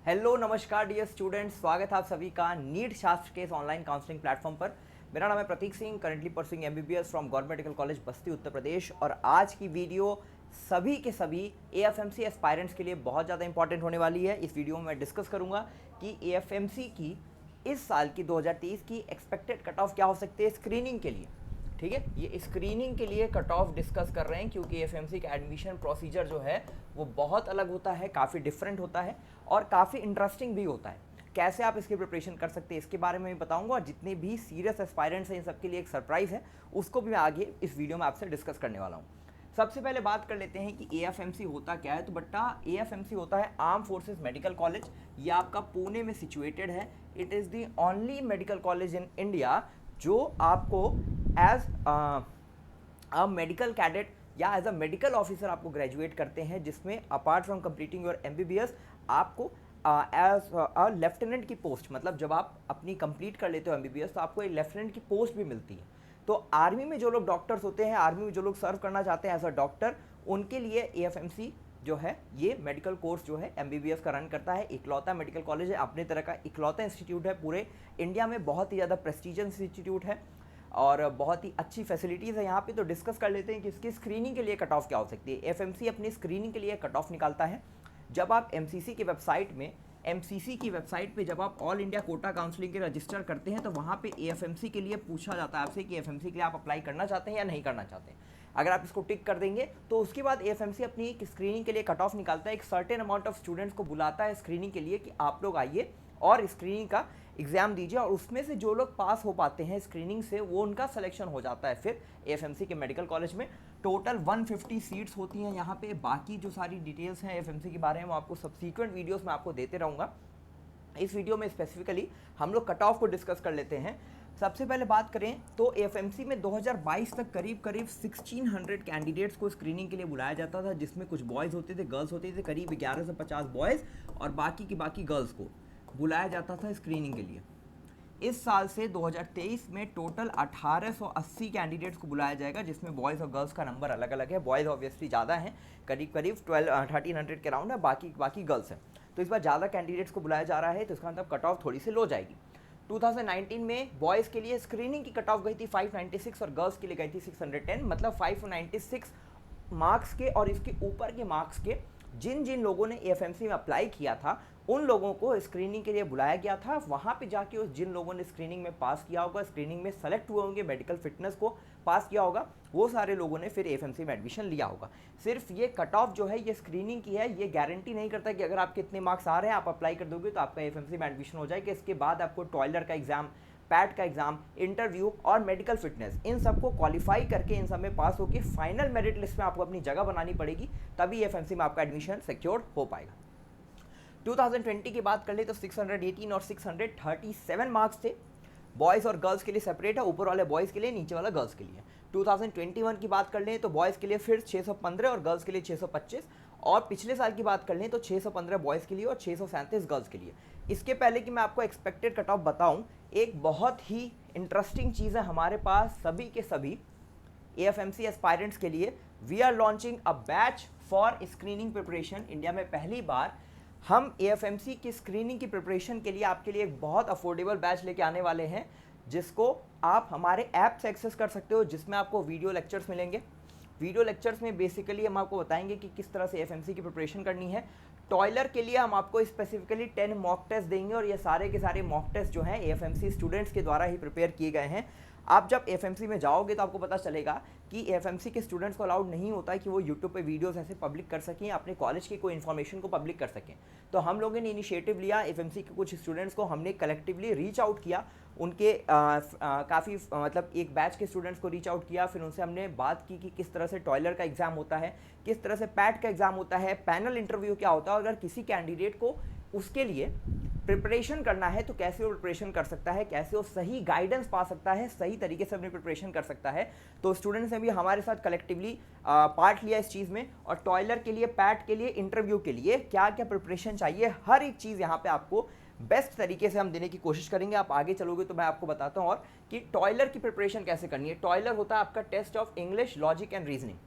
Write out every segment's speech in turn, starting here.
Hello नमस्कार dear students, स्वागत है आप सभी का नीट शास्त्र के इस ऑनलाइन काउंसलिंग प्लेटफॉर्म पर। मेरा नाम है Prateek Singh, currently pursuing MBBS from government medical college Basti Uttar प्रदेश। और आज की वीडियो सभी के सभी एएफएमसी एस्पायरेंट्स के लिए बहुत ज़्यादा इंपॉर्टेंट होने वाली है। इस वीडियो में मैं डिस्कस करूंगा कि एएफएमसी की इस साल की 2023 की एक्सपेक्टेड कट ऑफ क्या हो सकती है स्क्रीनिंग के लिए। ठीक है, ये स्क्रीनिंग के लिए कट ऑफ डिस्कस कर रहे हैं क्योंकि एफएमसी का एडमिशन प्रोसीजर जो है वो बहुत अलग होता है, काफ़ी डिफरेंट होता है और काफ़ी इंटरेस्टिंग भी होता है। कैसे आप इसकी प्रिपरेशन कर सकते हैं इसके बारे में भी बताऊंगा, और जितने भी सीरियस एस्पायरेंट्स हैं इन सबके लिए एक सरप्राइज़ है, उसको भी मैं आगे इस वीडियो में आपसे डिस्कस करने वाला हूँ। सबसे पहले बात कर लेते हैं कि एएफएमसी होता क्या है। तो बट्टा एएफएमसी होता है आर्म फोर्सेस मेडिकल कॉलेज। ये आपका पुणे में सिचुएटेड है। It is the only medical college in India जो आपको एज अ मेडिकल कैडेट या एज अ मेडिकल ऑफिसर आपको ग्रेजुएट करते हैं, जिसमें apart from completing your MBBS आपको एज अ लेफ्टिनेंट की पोस्ट, मतलब जब आप अपनी कंप्लीट कर लेते हो एमबीबीएस तो आपको एक लेफ्टिनेंट की पोस्ट भी मिलती है। तो आर्मी में जो लोग डॉक्टर्स होते हैं, आर्मी में जो लोग सर्व करना चाहते हैं एज अ डॉक्टर, उनके लिए एएफएमसी जो है ये मेडिकल कोर्स जो है एमबीबीएस का रन करता है। इकलौता मेडिकल कॉलेज है, अपने तरह का इकलौता इंस्टीट्यूट है पूरे इंडिया में, बहुत ही ज़्यादा प्रेस्टीजियस इंस्टीट्यूट है और बहुत ही अच्छी फैसिलिटीज़ है यहाँ पे। तो डिस्कस कर लेते हैं कि इसकी स्क्रीनिंग के लिए कट ऑफ क्या हो सकती है। एफएमसी अपनी स्क्रीनिंग के लिए कट ऑफ निकालता है। जब आप एमसीसी की वेबसाइट पे जब आप ऑल इंडिया कोटा काउंसलिंग के रजिस्टर करते हैं तो वहाँ पे एएफएमसी के लिए पूछा जाता है आपसे कि एएफएमसी के लिए आप अप्लाई करना चाहते हैं या नहीं करना चाहते हैं। अगर आप इसको टिक कर देंगे तो उसके बाद एएफएमसी अपनी स्क्रीनिंग के लिए कट ऑफ निकालता है। एक सर्टेन अमाउंट ऑफ स्टूडेंट्स को बुलाता है स्क्रीनिंग के लिए कि आप लोग आइए और स्क्रीनिंग का एग्ज़ाम दीजिए, और उसमें से जो लोग पास हो पाते हैं स्क्रीनिंग से वो उनका सिलेक्शन हो जाता है फिर एएफएमसी के मेडिकल कॉलेज में। टोटल 150 सीट्स होती हैं यहाँ पे। बाकी जो सारी डिटेल्स हैं एएफएमसी के बारे में वो आपको सब्सिक्वेंट वीडियोस में आपको देते रहूँगा। इस वीडियो में स्पेसिफिकली हम लोग कट ऑफ को डिस्कस कर लेते हैं। सबसे पहले बात करें तो एएफएमसी में 2022 तक करीब 1600 कैंडिडेट्स को स्क्रीनिंग के लिए बुलाया जाता था, जिसमें कुछ बॉयज़ होते थे, गर्ल्स होते थे। करीब 11 से 50 बॉयज़ और बाकी की बाकी गर्ल्स को बुलाया जाता था स्क्रीनिंग के लिए। इस साल से 2023 में टोटल 1880 कैंडिडेट्स को बुलाया जाएगा, जिसमें बॉयज़ और गर्ल्स का नंबर अलग अलग है। बॉयज़ ऑब्वियसली ज़्यादा हैं, करीब 1300 के राउंड है, बाकी गर्ल्स हैं। तो इस बार ज़्यादा कैंडिडेट्स को बुलाया जा रहा है, तो इसका मतलब कट ऑफ थोड़ी सी लो जाएगी। 2019 में बॉयज़ के लिए स्क्रीनिंग की कट ऑफ गई थी 596 और गर्ल्स के लिए गई थी 610, मतलब 596 मार्क्स के और इसके ऊपर के मार्क्स के जिन जिन लोगों ने एएफएमसी में अप्लाई किया था उन लोगों को स्क्रीनिंग के लिए बुलाया गया था। वहाँ पे जाके उस जिन लोगों ने स्क्रीनिंग में पास किया होगा, स्क्रीनिंग में सेलेक्ट हुए होंगे, मेडिकल फिटनेस को पास किया होगा, वो सारे लोगों ने फिर एएफएमसी में एडमिशन लिया होगा। सिर्फ ये कट ऑफ जो है ये स्क्रीनिंग की है, ये गारंटी नहीं करता कि अगर आपके इतने मार्क्स आ रहे हैं आप अप्लाई कर दोगे तो आपका एएफएमसी में एडमिशन हो जाएगा। इसके बाद आपको टॉयलर का एग्जाम, पैट का एग्जाम, इंटरव्यू और मेडिकल फिटनेस, इन सबको क्वालिफाई करके इन सब में पास होकर फाइनल मेरिट लिस्ट में आपको अपनी जगह बनानी पड़ेगी, तभी एएफएमसी में आपका एडमिशन सिक्योर हो पाएगा। 2020 की बात कर ले तो 618 और 637 मार्क्स थे। बॉयज़ और गर्ल्स के लिए सेपरेट है, ऊपर वाले बॉयज़ के लिए, नीचे वाला गर्ल्स के लिए। 2021 की बात कर लें तो बॉयज़ के लिए फिर 615 और गर्ल्स के लिए 625, और पिछले साल की बात कर लें तो 615 बॉयज़ के लिए और 637 गर्ल्स के लिए। इसके पहले कि मैं आपको एक्सपेक्टेड कट ऑफ बताऊं, एक बहुत ही इंटरेस्टिंग चीज़ है हमारे पास सभी के सभी एएफएमसी एस्पायरेंट्स के लिए। We are launching a batch for screening preparation. India में पहली बार हम एएफएमसी की स्क्रीनिंग की प्रिपरेशन के लिए आपके लिए एक बहुत अफोर्डेबल बैच लेके आने वाले हैं, जिसको आप हमारे ऐप से एक्सेस कर सकते हो, जिसमें आपको वीडियो लेक्चर्स मिलेंगे। वीडियो लेक्चर्स में बेसिकली हम आपको बताएंगे कि किस तरह से एएफएमसी की प्रिपरेशन करनी है। टॉयलर के लिए हम आपको स्पेसिफिकली 10 मॉक टेस्ट देंगे, और ये सारे के सारे मॉक टेस्ट जो हैं एएफएमसी स्टूडेंट्स के द्वारा ही प्रिपेयर किए गए हैं। आप जब एएफएमसी में जाओगे तो आपको पता चलेगा कि एएफएमसी के स्टूडेंट्स को अलाउड नहीं होता है कि वो यूट्यूब पे वीडियोस ऐसे पब्लिक कर सकें, अपने कॉलेज की कोई इन्फॉर्मेशन को पब्लिक कर सकें। तो हम लोगों ने इनिशिएटिव लिया, एएफएमसी के कुछ स्टूडेंट्स को हमने कलेक्टिवली रीच आउट किया, उनके काफ़ी मतलब एक बैच के स्टूडेंट्स को रीच आउट किया। फिर उनसे हमने बात की कि किस तरह से टॉयलर का एग्ज़ाम होता है, किस तरह से पैट का एग्ज़ाम होता है, पैनल इंटरव्यू क्या होता है, अगर किसी कैंडिडेट को उसके लिए प्रिपरेशन करना है तो कैसे वो प्रिपरेशन कर सकता है, कैसे वो सही गाइडेंस पा सकता है, सही तरीके से अपनी प्रिपरेशन कर सकता है। तो स्टूडेंट्स ने भी हमारे साथ कलेक्टिवली पार्ट लिया इस चीज़ में, और टॉयलर के लिए, पैट के लिए, इंटरव्यू के लिए क्या क्या प्रिपरेशन चाहिए, हर एक चीज़ यहाँ पे आपको बेस्ट तरीके से हम देने की कोशिश करेंगे। आप आगे चलोगे तो मैं आपको बताता हूँ और कि टॉयलर की प्रिपरेशन कैसे करनी है। टॉयलर होता है आपका test of English, logic and reasoning.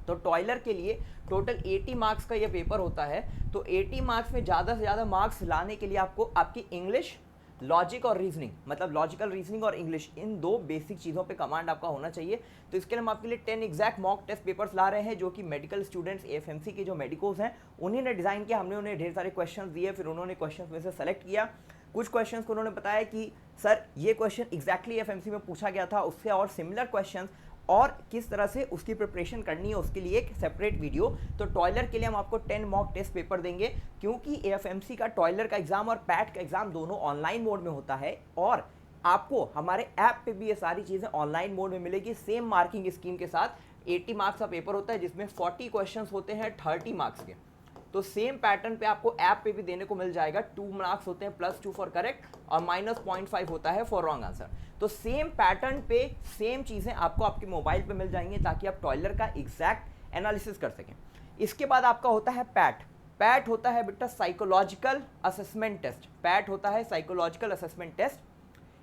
तो टॉयलर के लिए टोटल 80 मार्क्स का ये पेपर होता है। तो 80 मार्क्स में ज़्यादा से ज़्यादा मार्क्स लाने के लिए आपको आपकी इंग्लिश, लॉजिक और रीजनिंग, मतलब लॉजिकल रीजनिंग और इंग्लिश, इन दो बेसिक चीज़ों पे कमांड आपका होना चाहिए। तो इसके लिए हम आपके लिए 10 एग्जैक्ट मॉक टेस्ट पेपर्स ला रहे हैं, जो कि मेडिकल स्टूडेंट्स एएफएमसी के जो मेडिकोस हैं उन्हीं ने डिज़ाइन किया। हमने उन्हें ढेर सारे क्वेश्चन दिए, फिर उन्होंने क्वेश्चन में से सेलेक्ट किया। कुछ क्वेश्चंस को उन्होंने बताया कि सर ये क्वेश्चन एग्जैक्टली एएफएमसी में पूछा गया था, उससे और सिमिलर क्वेश्चंस और किस तरह से उसकी प्रिपरेशन करनी है उसके लिए एक सेपरेट वीडियो। तो टॉयलर के लिए हम आपको 10 मॉक टेस्ट पेपर देंगे, क्योंकि एएफएमसी का टॉयलर का एग्जाम और पैट का एग्जाम दोनों ऑनलाइन मोड में होता है और आपको हमारे ऐप पे भी ये सारी चीज़ें ऑनलाइन मोड में मिलेगी, सेम मार्किंग स्कीम के साथ। 80 मार्क्स का पेपर होता है जिसमें 40 क्वेश्चन होते हैं 30 मार्क्स के। तो सेम पैटर्न पे आपको ऐप पे भी देने को मिल जाएगा। 2 मार्क्स होते हैं +2 फॉर करेक्ट और -0.5 होता है फॉर रॉन्ग आंसर। तो सेम पैटर्न पे सेम चीज़ें आपको आपके मोबाइल पे मिल जाएंगी, ताकि आप टॉयलर का एग्जैक्ट एनालिसिस कर सकें। इसके बाद आपका होता है पैट। पैट होता है बेटा साइकोलॉजिकल असेसमेंट टेस्ट। पैट होता है साइकोलॉजिकल असेसमेंट टेस्ट,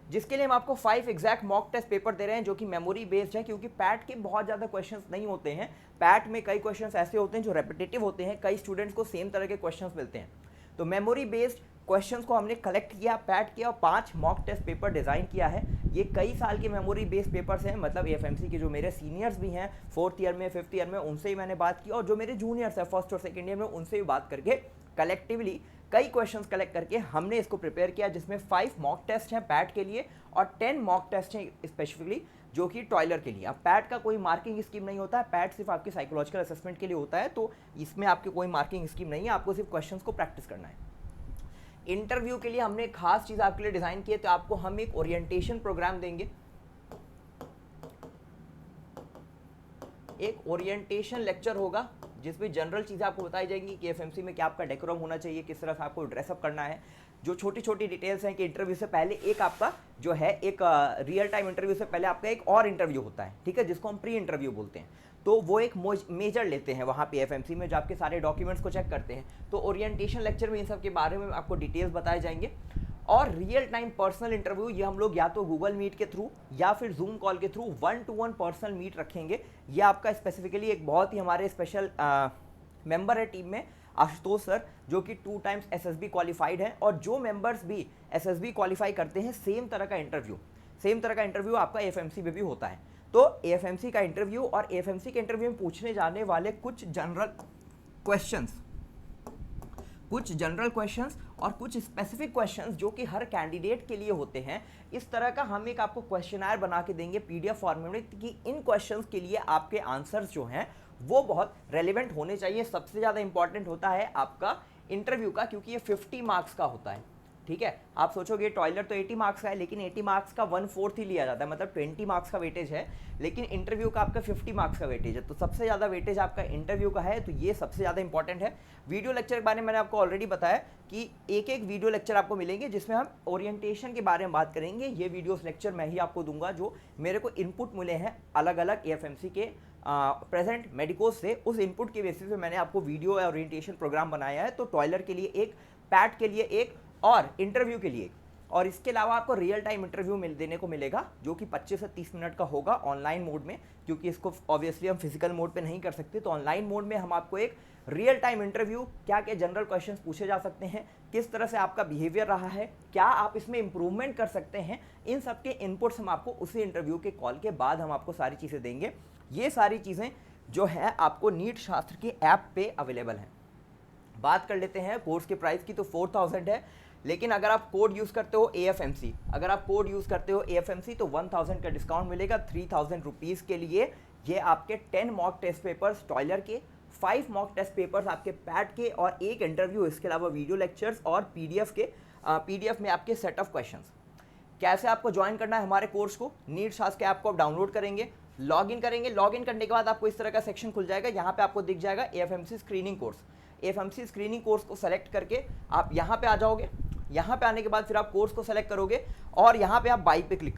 जिसके लिए हम आपको 5 एग्जैक्ट मॉक टेस्ट पेपर दे रहे हैं, जो कि मेमोरी बेस्ड है, क्योंकि पैट के बहुत ज़्यादा क्वेश्चंस नहीं होते हैं। पैट में कई क्वेश्चंस ऐसे होते हैं जो रेपिटेटिव होते हैं, कई स्टूडेंट्स को सेम तरह के क्वेश्चंस मिलते हैं। तो मेमोरी बेस्ड क्वेश्चंस को हमने कलेक्ट किया, पैट किया और 5 मॉक टेस्ट पेपर डिज़ाइन किया है। ये कई साल के मेमोरी बेस्ड पेपर्स हैं, मतलब एएफएमसी के जो मेरे सीनियर्स भी हैं 4th ईयर में 5th ईयर में, उनसे ही मैंने बात की, और जो मेरे जूनियर्स हैं 1st और 2nd ईयर में, उनसे भी बात करके कलेक्टिवली कई क्वेश्चंस कलेक्ट करके हमने इसको प्रिपेयर किया, जिसमें 5 मॉक टेस्ट हैं पैट के लिए और 10 मॉक टेस्ट हैं स्पेसिफिकली जो कि टॉयलर के लिए। अब पैट का कोई मार्किंग स्कीम नहीं होता है, पैट सिर्फ आपकी साइकोलॉजिकल असेसमेंट के लिए होता है, तो इसमें आपकी कोई मार्किंग स्कीम नहीं है, आपको सिर्फ क्वेश्चंस को प्रैक्टिस करना है। इंटरव्यू के लिए हमने एक खास चीज़ आपके लिए डिज़ाइन की है, तो आपको हम एक ओरिएंटेशन प्रोग्राम देंगे, एक ओरिएंटेशन लेक्चर होगा जिसमें जनरल चीज़ें आपको बताई जाएंगी कि एएफएमसी में क्या आपका डेकोरम होना चाहिए, किस तरह से आपको ड्रेसअप करना है, जो छोटी छोटी डिटेल्स हैं कि इंटरव्यू से पहले एक आपका जो है एक रियल टाइम इंटरव्यू से पहले आपका एक और इंटरव्यू होता है, ठीक है, जिसको हम प्री इंटरव्यू बोलते हैं। तो वो एक मेजर लेते हैं वहाँ पे एएफएमसी में, जो आपके सारे डॉक्यूमेंट्स को चेक करते हैं। तो ओरिएंटेशन लेक्चर में इन सब के बारे में आपको डिटेल्स बताए जाएंगे। और रियल टाइम पर्सनल इंटरव्यू ये हम लोग या तो गूगल मीट के थ्रू या फिर जूम कॉल के थ्रू 1-to-1 पर्सनल मीट रखेंगे। ये आपका स्पेसिफिकली एक बहुत ही हमारे स्पेशल मेंबर है टीम में, आशुतोष सर, जो कि 2 टाइम्स एसएसबी क्वालिफाइड हैं, और जो मेंबर्स भी एसएसबी क्वालिफाई करते हैं सेम तरह का इंटरव्यू आपका एएफएमसी में भी होता है। तो एएफएमसी का इंटरव्यू और एएफएमसी के इंटरव्यू में पूछने जाने वाले कुछ जनरल क्वेश्चंस और कुछ स्पेसिफिक क्वेश्चंस जो कि हर कैंडिडेट के लिए होते हैं, इस तरह का हम एक आपको क्वेश्चनर बना के देंगे पीडीएफ फॉर्मेट में, कि इन क्वेश्चंस के लिए आपके आंसर्स जो हैं वो बहुत रेलेवेंट होने चाहिए। सबसे ज़्यादा इंपॉर्टेंट होता है आपका इंटरव्यू का, क्योंकि ये 50 मार्क्स का होता है, ठीक है। आप सोचोगे टॉयलर तो 80 मार्क्स का है, लेकिन 80 मार्क्स का 1/4 ही लिया जाता है, मतलब 20 मार्क्स का वेटेज है, लेकिन इंटरव्यू का आपका 50 मार्क्स का वेटेज है। तो सबसे ज़्यादा वेटेज आपका इंटरव्यू का है, तो ये सबसे ज़्यादा इंपॉर्टेंट है। वीडियो लेक्चर के बारे में मैंने आपको ऑलरेडी बताया कि एक एक वीडियो लेक्चर आपको मिलेंगे, जिसमें हम ओरिएंटेशन के बारे में बात करेंगे। ये वीडियोस लेक्चर मैं ही आपको दूंगा, जो मेरे को इनपुट मिले हैं अलग अलग एएफएमसी के प्रेजेंट मेडिकोस से, उस इनपुट के बेसिस पे मैंने आपको वीडियो ओरिएंटेशन प्रोग्राम बनाया है। तो टॉयलर के लिए एक, पैट के लिए एक और इंटरव्यू के लिए। और इसके अलावा आपको रियल टाइम इंटरव्यू देने को मिलेगा, जो कि 25 से 30 मिनट का होगा ऑनलाइन मोड में, क्योंकि इसको ऑब्वियसली हम फिजिकल मोड पे नहीं कर सकते। तो ऑनलाइन मोड में हम आपको एक रियल टाइम इंटरव्यू, क्या क्या जनरल क्वेश्चंस पूछे जा सकते हैं, किस तरह से आपका बिहेवियर रहा है, क्या आप इसमें इंप्रूवमेंट कर सकते हैं, इन सब के इनपुट्स हम आपको उसी इंटरव्यू के कॉल के बाद हम आपको सारी चीज़ें देंगे। ये सारी चीज़ें जो है आपको नीट शास्त्र के ऐप पे अवेलेबल हैं। बात कर लेते हैं कोर्स के प्राइस की। तो 4000 है, लेकिन अगर आप कोड यूज़ करते हो एएफएमसी, तो 1000 का डिस्काउंट मिलेगा 3000 रुपीज़ के लिए। ये आपके 10 मॉक टेस्ट पेपर्स टॉयलर के, 5 मॉक टेस्ट पेपर्स आपके पैट के और एक इंटरव्यू, इसके अलावा वीडियो लेक्चर्स और पीडीएफ में आपके सेट ऑफ क्वेश्चंस। कैसे आपको ज्वाइन करना है हमारे कोर्स को? नीट शास्त्र के ऐप को आप डाउनलोड करेंगे, लॉगिन करेंगे, लॉगिन करने के बाद आपको इस तरह का सेक्शन खुल जाएगा। यहाँ पे आपको दिख जाएगा AFMC screening course. AFMC screening course को सेलेक्ट करके आप यहाँ पे आ जाओगे। यहाँ पे आने के बाद फिर आप कोर्स को सेलेक्ट करोगे और यहाँ पे आप बाई पे क्लिक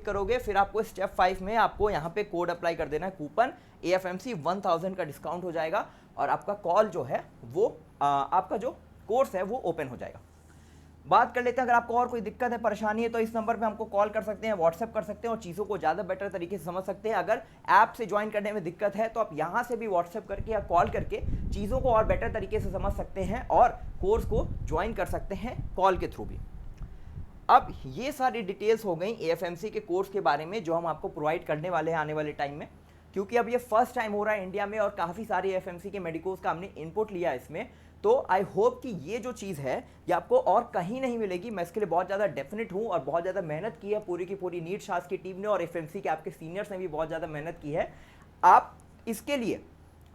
करोगे। फिर आपको स्टेप 5 में आपको यहाँ पे कोड अप्लाई कर देना है, कूपन एएफएमसी 1000 का डिस्काउंट हो जाएगा और आपका कॉल जो है वो आपका जो कोर्स है वो ओपन हो जाएगा। बात कर लेते हैं, अगर आपको और कोई दिक्कत है, परेशानी है, तो इस नंबर पे हमको कॉल कर सकते हैं, व्हाट्सएप कर सकते हैं और चीज़ों को ज़्यादा बेटर तरीके से समझ सकते हैं। अगर ऐप से ज्वाइन करने में दिक्कत है तो आप यहाँ से भी व्हाट्सएप करके या कॉल करके चीज़ों को और बेटर तरीके से समझ सकते हैं और कोर्स को ज्वाइन कर सकते हैं कॉल के थ्रू भी। अब ये सारी डिटेल्स हो गई एएफएमसी के कोर्स के बारे में जो हम आपको प्रोवाइड करने वाले हैं आने वाले टाइम में, क्योंकि अब ये फर्स्ट टाइम हो रहा है इंडिया में और काफ़ी सारे एएफएमसी के मेडिकोस का हमने इनपुट लिया है इसमें। तो आई होप कि ये जो चीज़ है ये आपको और कहीं नहीं मिलेगी। मैं इसके लिए बहुत ज़्यादा डेफिनेट हूँ और बहुत ज़्यादा मेहनत की है पूरी की पूरी नीट शास्त्र की टीम ने और एएफएमसी के आपके सीनियर्स ने भी बहुत ज़्यादा मेहनत की है। आप इसके लिए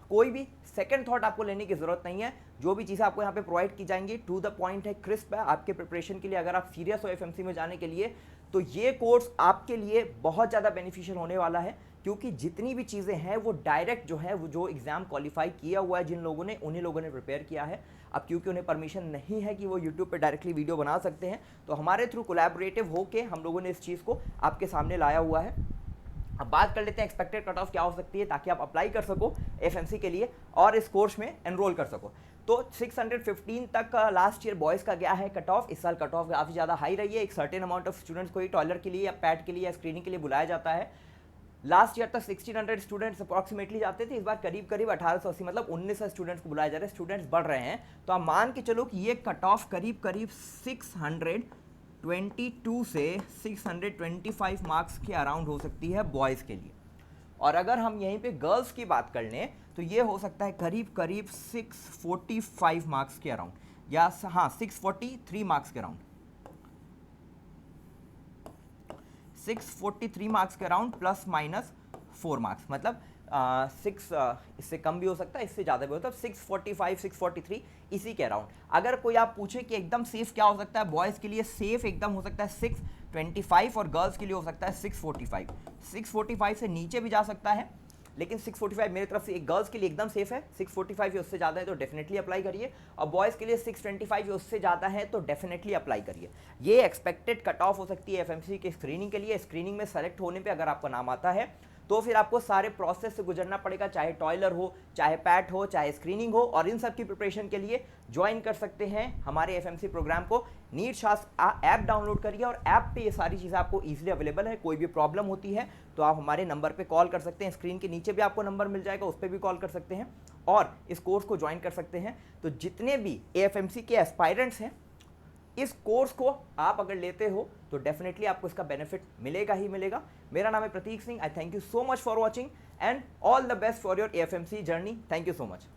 कोई भी सेकंड थॉट आपको लेने की जरूरत नहीं है। जो भी चीज़ें आपको यहाँ पे प्रोवाइड की जाएंगी टू द पॉइंट है, क्रिस्प है आपके प्रिपरेशन के लिए। अगर आप सीरियस हो एएफएमसी में जाने के लिए तो ये कोर्स आपके लिए बहुत ज़्यादा बेनिफिशियल होने वाला है, क्योंकि जितनी भी चीज़ें हैं वो डायरेक्ट जो है वो जो एग्ज़ाम क्वालिफाई किया हुआ है जिन लोगों ने, उन्हीं लोगों ने प्रिपेयर किया है। अब क्योंकि उन्हें परमिशन नहीं है कि वो यूट्यूब पे डायरेक्टली वीडियो बना सकते हैं, तो हमारे थ्रू कोलैबोरेटिव होके हम लोगों ने इस चीज़ को आपके सामने लाया हुआ है। अब बात कर लेते हैं एक्सपेक्टेड कट ऑफ क्या हो सकती है ताकि आप अप्लाई कर सको एएफएमसी के लिए और इस कोर्स में एनरोल कर सको। तो 615 तक लास्ट ईयर बॉयज़ का गया है कट ऑफ। इस साल कट ऑफ काफ़ी ज़्यादा हाई रही है। एक सर्टेन अमाउंट ऑफ स्टूडेंट्स को ही टॉयलर के लिए या पैट के लिए या स्क्रीनिंग के लिए बुलाया जाता है। लास्ट ईयर तक 1600 स्टूडेंट्स अप्रॉक्सीमेटली जाते थे, इस बार करीब करीब 1880 मतलब 1900 स्टूडेंट्स को बुलाया जा रहा है। स्टूडेंट्स बढ़ रहे हैं, तो आप मान के चलो कि ये कट ऑफ करीब करीब 622 से 625 मार्क्स के अराउंड हो सकती है बॉयज़ के लिए। और अगर हम यहीं पे गर्ल्स की बात कर लें तो ये हो सकता है करीब करीब 645 मार्क्स के अराउंड, या हाँ 643 मार्क्स के अराउंड, 643 मार्क्स के अराउंड प्लस माइनस 4 मार्क्स, मतलब 6 इससे कम भी हो सकता है, इससे ज़्यादा भी होता है। 645 643 इसी के अराउंड। अगर कोई आप पूछे कि एकदम सेफ क्या हो सकता है, बॉयज़ के लिए सेफ एकदम हो सकता है 625 और गर्ल्स के लिए हो सकता है 645। 645 से नीचे भी जा सकता है, लेकिन 645 मेरी तरफ से एक गर्ल्स के लिए एकदम सेफ है। 645 या उससे ज़्यादा है तो डेफिनेटली अप्लाई करिए, और बॉयज़ के लिए 625 या उससे ज़्यादा है तो डेफिनेटली अप्लाई करिए। ये एक्सपेक्टेड कट ऑफ हो सकती है एएफएमसी के स्क्रीनिंग के लिए। स्क्रीनिंग में सेलेक्ट होने पे अगर आपका नाम आता है तो फिर आपको सारे प्रोसेस से गुजरना पड़ेगा, चाहे टॉयलर हो, चाहे पैट हो, चाहे स्क्रीनिंग हो, और इन सब की प्रिपरेशन के लिए ज्वाइन कर सकते हैं हमारे एएफएमसी प्रोग्राम को। नीट शास्त्र ऐप डाउनलोड करिए और ऐप पे ये सारी चीज़ें आपको ईजिली अवेलेबल है। कोई भी प्रॉब्लम होती है तो आप हमारे नंबर पे कॉल कर सकते हैं, स्क्रीन के नीचे भी आपको नंबर मिल जाएगा, उस पर भी कॉल कर सकते हैं और इस कोर्स को ज्वाइन कर सकते हैं। तो जितने भी एएफएमसी के एस्पायरेंट्स हैं, इस कोर्स को आप अगर लेते हो तो डेफिनेटली आपको इसका बेनिफिट मिलेगा ही मिलेगा। मेरा नाम है Prateek Singh. I thank you so much for watching and all the best for your AFMC journey. Thank you so much.